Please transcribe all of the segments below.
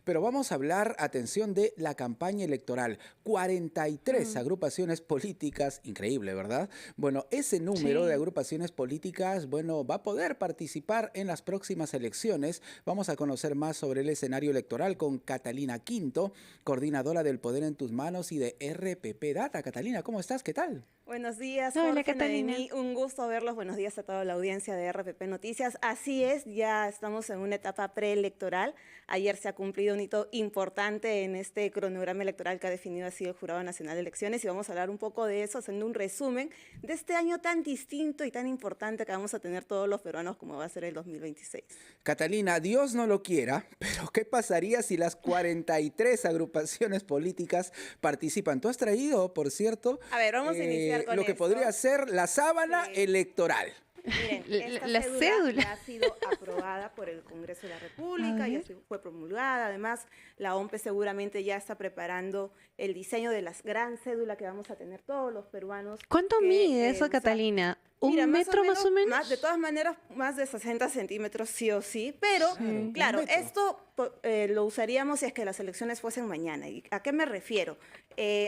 Pero vamos a hablar, atención, de la campaña electoral. 43 agrupaciones políticas, increíble, ¿verdad? Bueno, ese número de Sí. agrupaciones políticas, bueno, va a poder participar en las próximas elecciones. Vamos a conocer más sobre el escenario electoral con Catalina Quinto, coordinadora del Poder en tus Manos y de RPP Data. Catalina, ¿cómo estás? ¿Qué tal? Buenos días, Hola, Jorge, Catalina. Noemí, un gusto verlos. Buenos días a toda la audiencia de RPP Noticias. Así es, ya estamos en una etapa preelectoral. Ayer se ha cumplido un hito importante en este cronograma electoral que ha definido así el Jurado Nacional de Elecciones y vamos a hablar un poco de eso, haciendo un resumen de este año tan distinto y tan importante que vamos a tener todos los peruanos como va a ser el 2026. Catalina, Dios no lo quiera, pero ¿qué pasaría si las 43 agrupaciones políticas participan? Tú has traído, por cierto, A ver, vamos a iniciar con lo que esto. podría ser la sábana Sí. electoral. Miren, esta La cédula. ya ha sido aprobada por el Congreso de la República, ya fue promulgada. Además, la OMPE seguramente ya está preparando el diseño de la gran cédula que vamos a tener todos los peruanos. ¿Cuánto que, mide eso, usar. Catalina? ¿Un Mira, metro más o menos? de todas maneras, más de 60 centímetros sí o sí, pero claro, un metro. esto lo usaríamos si es que las elecciones fuesen mañana. ¿Y a qué me refiero?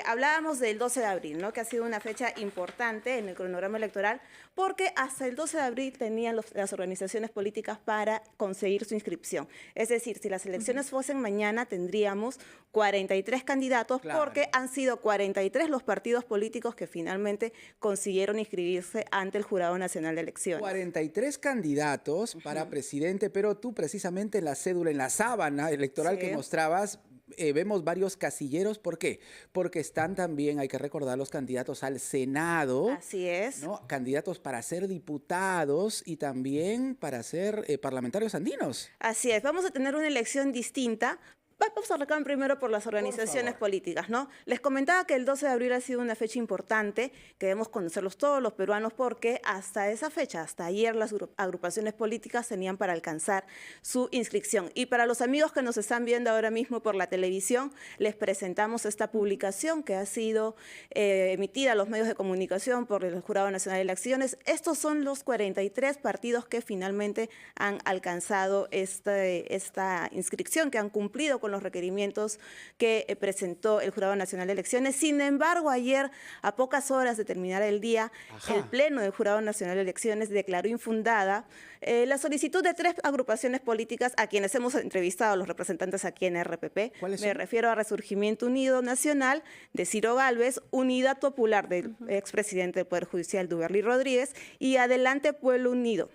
Hablábamos del 12 de abril, ¿no? Que ha sido una fecha importante en el cronograma electoral, porque hasta el 12 de abril tenían las organizaciones políticas para conseguir su inscripción. Es decir, si las elecciones fuesen mañana, tendríamos 43 candidatos, Claro. porque han sido 43 los partidos políticos que finalmente consiguieron inscribirse ante el Jurado Nacional de Elecciones. 43 candidatos para presidente, pero tú precisamente en la cédula, en la sábana electoral que Sí. mostrabas, vemos varios casilleros. ¿Por qué? Porque están también, hay que recordar, los candidatos al Senado, Así es. ¿no? Candidatos para ser diputados y también para ser parlamentarios andinos. Así es, vamos a tener una elección distinta. Vamos a arrancar primero por las organizaciones favor. políticas, ¿no? Les comentaba que el 12 de abril ha sido una fecha importante, que debemos conocerlos todos los peruanos, porque hasta esa fecha, hasta ayer, las agrupaciones políticas tenían para alcanzar su inscripción. Y para los amigos que nos están viendo ahora mismo por la televisión, les presentamos esta publicación que ha sido emitida a los medios de comunicación por el Jurado Nacional de Elecciones. Estos son los 43 partidos que finalmente han alcanzado esta inscripción, que han cumplido con los requerimientos que presentó el Jurado Nacional de Elecciones. Sin embargo, ayer, a pocas horas de terminar el día, el Pleno del Jurado Nacional de Elecciones declaró infundada la solicitud de 3 agrupaciones políticas a quienes hemos entrevistado, los representantes aquí en RPP. ¿Cuáles Me son? refiero a Resurgimiento Unido Nacional de Ciro Gálvez, Unidad Popular del expresidente del Poder Judicial, Duberly Rodríguez, y Adelante Pueblo Unido.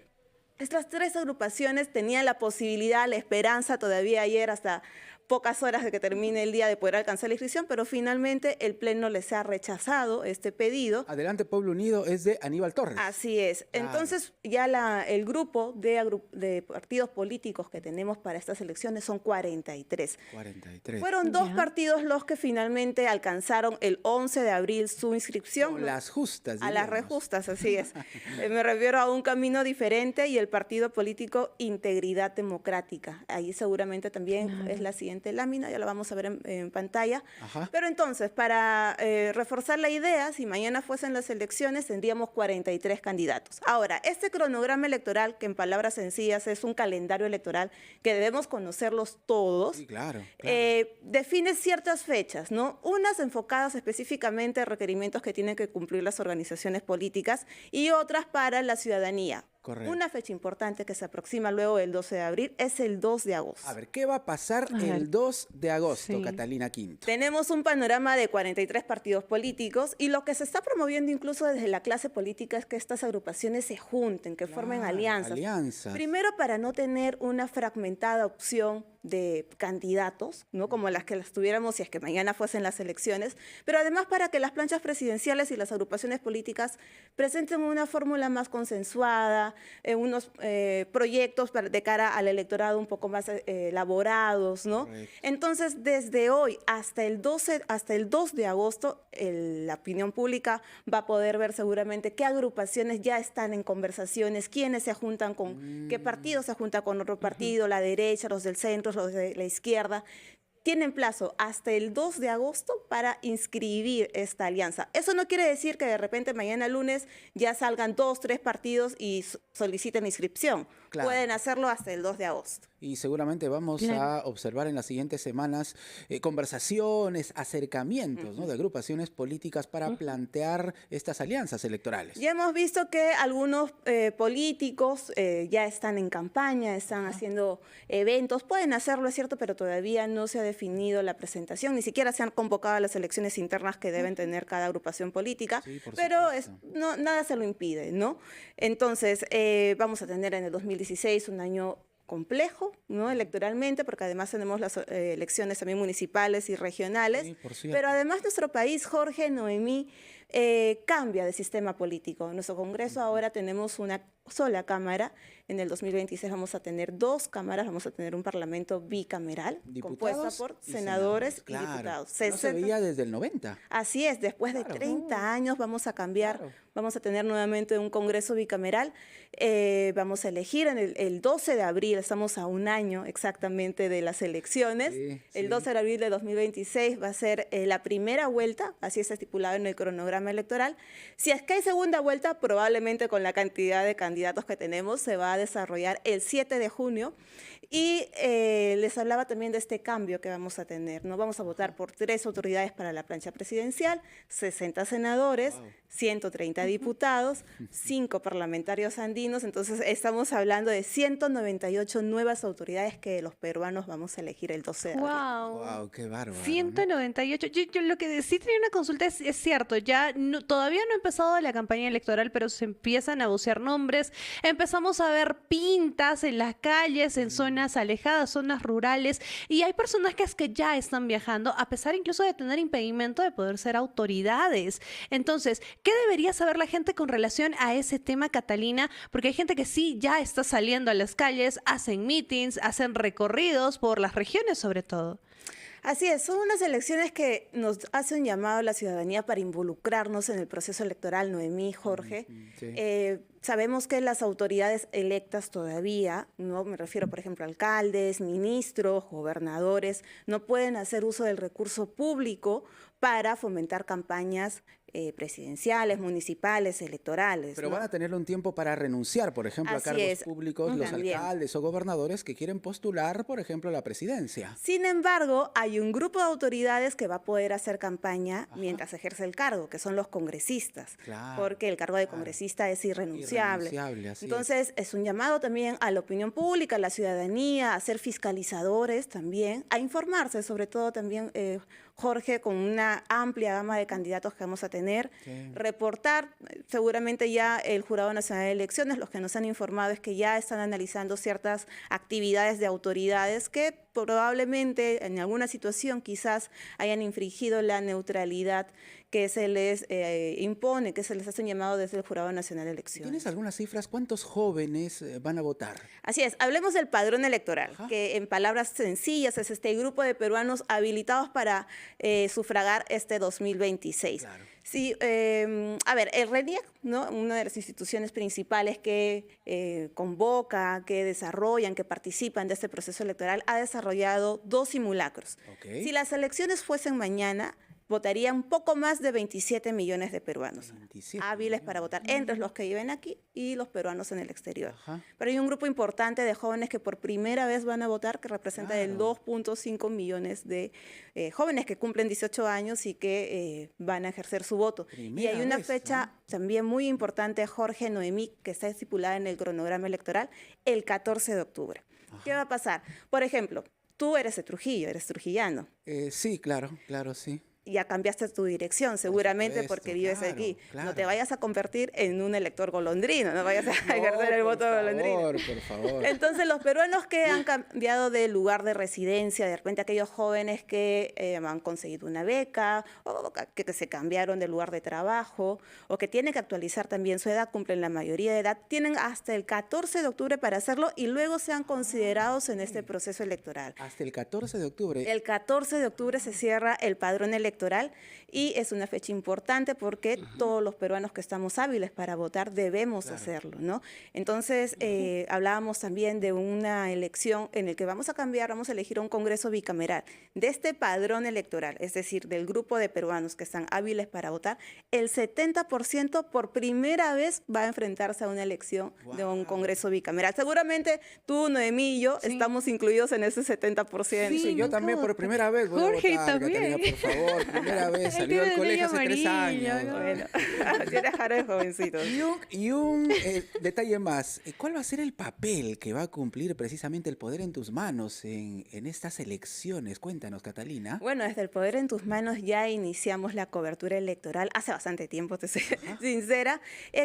Estas 3 agrupaciones tenían la posibilidad, la esperanza todavía ayer hasta pocas horas de que termine el día de poder alcanzar la inscripción, pero finalmente el Pleno les ha rechazado este pedido. Adelante Pueblo Unido es de Aníbal Torres. Así es. Claro. Entonces, ya el grupo de partidos políticos que tenemos para estas elecciones son 43. 43. Fueron 2 Ya. partidos los que finalmente alcanzaron el 11 de abril su inscripción. Con las justas, A las diríamos. rejustas, así es. Me refiero a un camino diferente y el partido político Integridad Democrática. Ahí seguramente también es la siguiente lámina, ya la vamos a ver en pantalla. Ajá. Pero entonces, para reforzar la idea, si mañana fuesen las elecciones, tendríamos 43 candidatos. Ahora, este cronograma electoral, que en palabras sencillas es un calendario electoral que debemos conocerlos todos, Sí, claro. define ciertas fechas, ¿no? Unas enfocadas específicamente a requerimientos que tienen que cumplir las organizaciones políticas y otras para la ciudadanía. Correcto. Una fecha importante que se aproxima luego del 12 de abril es el 2 de agosto. A ver, ¿qué va a pasar A ver. el 2 de agosto, Sí. Catalina Quinto? Tenemos un panorama de 43 partidos políticos y lo que se está promoviendo incluso desde la clase política es que estas agrupaciones se junten, que formen Claro, alianzas. alianzas. Primero, para no tener una fragmentada opción de candidatos, ¿no? Como las que las tuviéramos si es que mañana fuesen las elecciones, pero además para que las planchas presidenciales y las agrupaciones políticas presenten una fórmula más consensuada, unos proyectos de cara al electorado un poco más elaborados, ¿no? Correcto. Entonces, desde hoy hasta el 2 de agosto, la opinión pública va a poder ver seguramente qué agrupaciones ya están en conversaciones, quiénes se juntan con, qué partido se junta con otro partido, la derecha, los del centro, los de la izquierda. Tienen plazo hasta el 2 de agosto para inscribir esta alianza. Eso no quiere decir que de repente mañana lunes ya salgan 2, 3 partidos y soliciten inscripción. Claro. pueden hacerlo hasta el 2 de agosto. Y seguramente vamos Claro. a observar en las siguientes semanas conversaciones, acercamientos, ¿no?, de agrupaciones políticas para plantear estas alianzas electorales. Ya hemos visto que algunos políticos ya están en campaña, están haciendo eventos, pueden hacerlo, es cierto, pero todavía no se ha definido la presentación, ni siquiera se han convocado a las elecciones internas que deben tener cada agrupación política, Sí, por pero supuesto. no, nada se lo impide, ¿no? Entonces, vamos a tener en el 2016 un año complejo, ¿no?, electoralmente, porque además tenemos las elecciones también municipales y regionales, Sí, por cierto. pero además nuestro país, Jorge, Noemí, cambia de sistema político. En nuestro Congreso ahora tenemos una sola Cámara, en el 2026 vamos a tener 2 cámaras, vamos a tener un Parlamento bicameral, compuesta Diputados por y senadores y claro. diputados. No se 60. veía desde el 90. Así es, después de Claro. 30 años vamos a cambiar, Claro. vamos a tener nuevamente un Congreso bicameral, vamos a elegir en el 12 de abril, estamos a un año exactamente de las elecciones, Sí, el sí. 12 de abril de 2026 va a ser la primera vuelta, así está estipulado en el cronograma electoral. Si es que hay segunda vuelta, probablemente con la cantidad de candidatos que tenemos, se va a desarrollar el 7 de junio. Y les hablaba también de este cambio que vamos a tener, ¿no? Vamos a votar por 3 autoridades para la plancha presidencial, 60 senadores, 130 diputados, 5 parlamentarios andinos. Entonces estamos hablando de 198 nuevas autoridades que los peruanos vamos a elegir el 12 de abril. Wow. Wow, qué bárbaro. ¿no? 198. Yo lo que sí tenía una consulta es cierto, ya todavía no ha empezado la campaña electoral, pero se empiezan a vocear nombres, empezamos a ver pintas en las calles, en zonas alejadas, zonas rurales, y hay personajes que ya están viajando, a pesar incluso de tener impedimento de poder ser autoridades. Entonces, ¿qué debería saber la gente con relación a ese tema, Catalina? Porque hay gente que sí ya está saliendo a las calles, hacen meetings, hacen recorridos por las regiones sobre todo. Así es, son unas elecciones que nos hace un llamado a la ciudadanía para involucrarnos en el proceso electoral, Noemí, Jorge. Sí. Sabemos que las autoridades electas todavía, no me refiero, por ejemplo, a alcaldes, ministros, gobernadores, no pueden hacer uso del recurso público para fomentar campañas presidenciales, municipales, electorales. Pero ¿no? van a tener un tiempo para renunciar, por ejemplo, a Así cargos es. públicos, los También. alcaldes o gobernadores que quieren postular, por ejemplo, a la presidencia. Sin embargo, hay un grupo de autoridades que va a poder hacer campaña mientras ejerce el cargo, que son los congresistas, Claro, porque el cargo de claro. congresista es irrenunciable. Irrenunciable, así Entonces, es un llamado también a la opinión pública, a la ciudadanía, a ser fiscalizadores también, a informarse, sobre todo también, Jorge, con una amplia gama de candidatos que vamos a tener, Sí. reportar, seguramente ya el Jurado Nacional de Elecciones, los que nos han informado es que ya están analizando ciertas actividades de autoridades que probablemente en alguna situación quizás hayan infringido la neutralidad que se les impone, que se les hace un llamado desde el Jurado Nacional de Elecciones. ¿Tienes algunas cifras? ¿Cuántos jóvenes van a votar? Así es, hablemos del padrón electoral, Ajá. que en palabras sencillas es este grupo de peruanos habilitados para sufragar este 2026. Claro. Sí, a ver, el RENIEC, ¿no?, una de las instituciones principales que convoca, que desarrollan, que participan de este proceso electoral, ha desarrollado 2 simulacros. Ok. Si las elecciones fuesen mañana, votarían un poco más de 27 millones de peruanos 27 hábiles para votar, entre los que viven aquí y los peruanos en el exterior. Ajá. Pero hay un grupo importante de jóvenes que por primera vez van a votar, que representa el Claro. 2.5 millones de jóvenes que cumplen 18 años y que van a ejercer su voto. Y Primera hay una vez, fecha también muy importante, Jorge, Noemí, que está estipulada en el cronograma electoral, el 14 de octubre. ¿Qué va a pasar? Por ejemplo, tú eres de Trujillo, eres trujillano. Sí, claro, sí. Ya cambiaste tu dirección, seguramente supuesto, porque vives claro, aquí. claro. No te vayas a convertir en un elector golondrino, no vayas a ejercer el voto golondrino. Por favor. Entonces, los peruanos que han cambiado de lugar de residencia, de repente aquellos jóvenes que han conseguido una beca, o que se cambiaron de lugar de trabajo, o que tienen que actualizar también su edad, cumplen la mayoría de edad, tienen hasta el 14 de octubre para hacerlo y luego sean considerados en este proceso electoral. Hasta el 14 de octubre. El 14 de octubre se cierra el padrón electoral electoral y es una fecha importante porque todos los peruanos que estamos hábiles para votar debemos hacerlo, ¿no? Entonces, hablábamos también de una elección en la que vamos a elegir un Congreso bicameral. De este padrón electoral, es decir, del grupo de peruanos que están hábiles para votar, el 70% por primera vez va a enfrentarse a una elección de un Congreso bicameral. Seguramente tú, Noemí y yo estamos incluidos en ese 70%. Sí, yo también por primera vez voy Jorge a votar, también. Catalina, por favor, primera vez, salió del colegio hace 3 años. ¿no? Bueno, yo era de jovencitos. Y un detalle más, ¿cuál va a ser el papel que va a cumplir precisamente el poder en tus manos en estas elecciones? Cuéntanos, Catalina. Bueno, desde el Poder en tus manos ya iniciamos la cobertura electoral hace bastante tiempo, te soy sincera,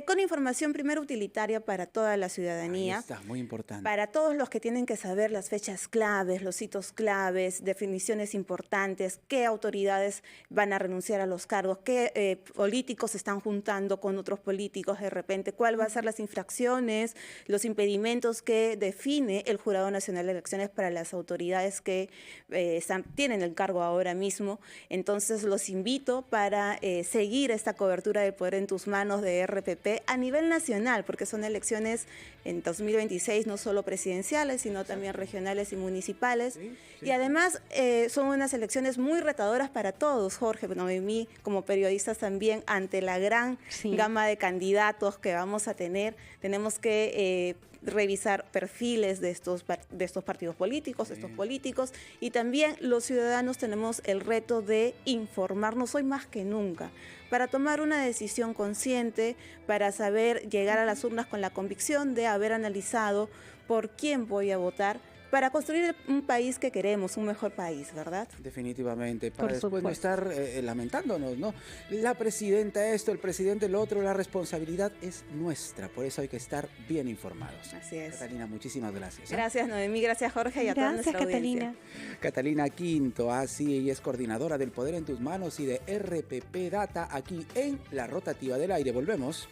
con información primero utilitaria para toda la ciudadanía. Ahí está, muy importante. Para todos los que tienen que saber las fechas claves, los hitos claves, definiciones importantes, qué autoridades van a renunciar a los cargos, qué políticos se están juntando con otros políticos de repente, cuál va a ser las infracciones, los impedimentos que define el Jurado Nacional de Elecciones para las autoridades que tienen el cargo ahora mismo. Entonces los invito para seguir esta cobertura del Poder en tus manos de RPP a nivel nacional, porque son elecciones en 2026 no solo presidenciales, sino también regionales y municipales. Y además son unas elecciones muy retadoras para todos, Jorge, Noemí, como periodistas también, ante la gran gama de candidatos que vamos a tener. Tenemos que revisar perfiles de estos partidos políticos, estos políticos, y también los ciudadanos tenemos el reto de informarnos hoy más que nunca, para tomar una decisión consciente, para saber llegar a las urnas con la convicción de haber analizado por quién voy a votar, para construir un país que queremos, un mejor país, ¿verdad? Definitivamente, para Por después no supuesto. estar lamentándonos, ¿no? La presidenta esto, el presidente lo otro, la responsabilidad es nuestra, por eso hay que estar bien informados. Así es. Catalina, muchísimas gracias. Gracias, Noemí, gracias, Jorge, y a toda Gracias, nuestra audiencia. Catalina. Catalina Quinto, así ella es coordinadora del Poder en tus manos y de RPP Data aquí en La Rotativa del Aire. Volvemos.